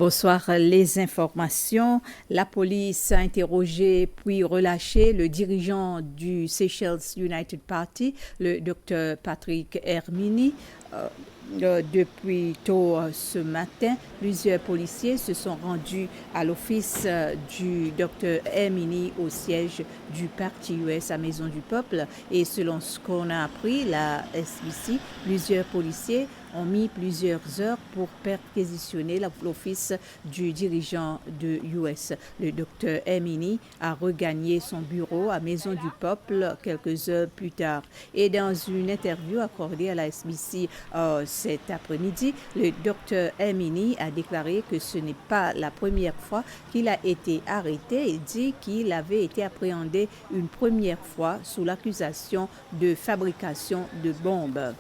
Bonsoir, les informations. La police a interrogé puis relâché le dirigeant du Seychelles United Party, le Dr Patrick Hermini. Depuis tôt ce matin, plusieurs policiers se sont rendus à l'office du Dr Hermini au siège du Parti US à Maison du Peuple. Et selon ce qu'on a appris, la SBC, plusieurs policiers ont mis plusieurs heures pour perquisitionner l'office du dirigeant de US. Le docteur Hermini a regagné son bureau à Maison du Peuple quelques heures plus tard. Et dans une interview accordée à la SBC cet après-midi, le docteur Hermini a déclaré que ce n'est pas la première fois qu'il a été arrêté et dit qu'il avait été appréhendé une première fois sous l'accusation de fabrication de bombes.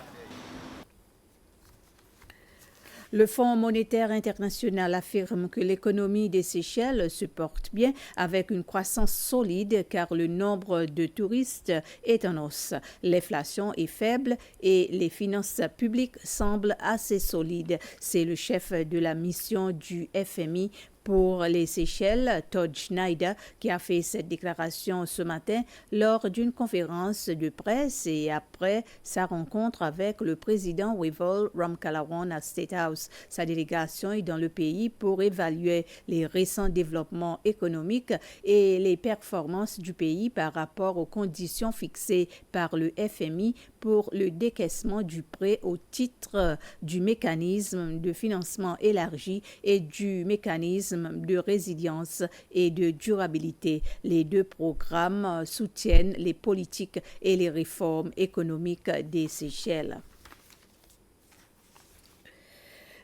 Le Fonds monétaire international affirme que l'économie des Seychelles se porte bien avec une croissance solide car le nombre de touristes est en hausse. L'inflation est faible et les finances publiques semblent assez solides. C'est le chef de la mission du FMI pour les Seychelles, Todd Schneider, qui a fait cette déclaration ce matin lors d'une conférence de presse et après sa rencontre avec le président Wavell Ramkalawan à State House. Sa délégation est dans le pays pour évaluer les récents développements économiques et les performances du pays par rapport aux conditions fixées par le FMI pour le décaissement du prêt au titre du mécanisme de financement élargi et du mécanisme de résilience et de durabilité. Les deux programmes soutiennent les politiques et les réformes économiques des Seychelles.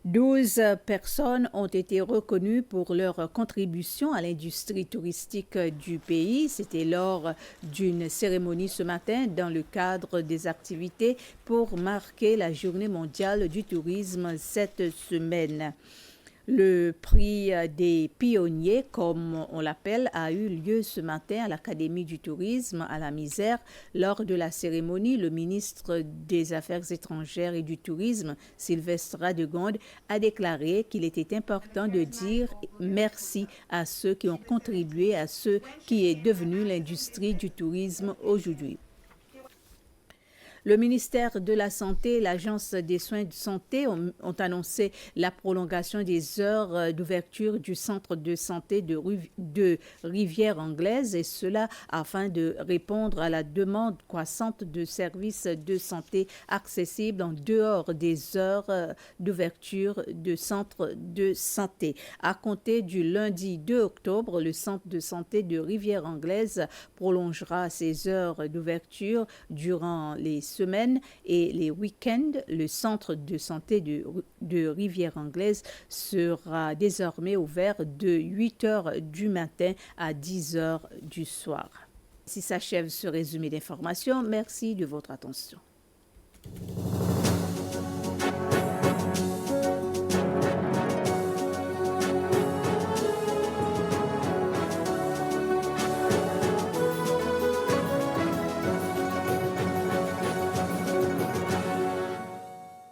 12 personnes ont été reconnues pour leur contribution à l'industrie touristique du pays. C'était lors d'une cérémonie ce matin dans le cadre des activités pour marquer la Journée mondiale du tourisme cette semaine. Le prix des pionniers, comme on l'appelle, a eu lieu ce matin à l'Académie du tourisme à la Misère. Lors de la cérémonie, le ministre des Affaires étrangères et du Tourisme, Sylvestre Radegonde, a déclaré qu'il était important de dire merci à ceux qui ont contribué à ce qui est devenu l'industrie du tourisme aujourd'hui. Le ministère de la Santé et l'Agence des soins de santé ont annoncé la prolongation des heures d'ouverture du centre de santé de Rivière-Anglaise et cela afin de répondre à la demande croissante de services de santé accessibles en dehors des heures d'ouverture de centres de santé. À compter du lundi 2 octobre, le centre de santé de Rivière-Anglaise prolongera ses heures d'ouverture durant les semaines et les week-ends. Le centre de santé de Rivière-Anglaise sera désormais ouvert de 8 h du matin à 10 h du soir. Ainsi s'achève ce résumé d'informations. Merci de votre attention.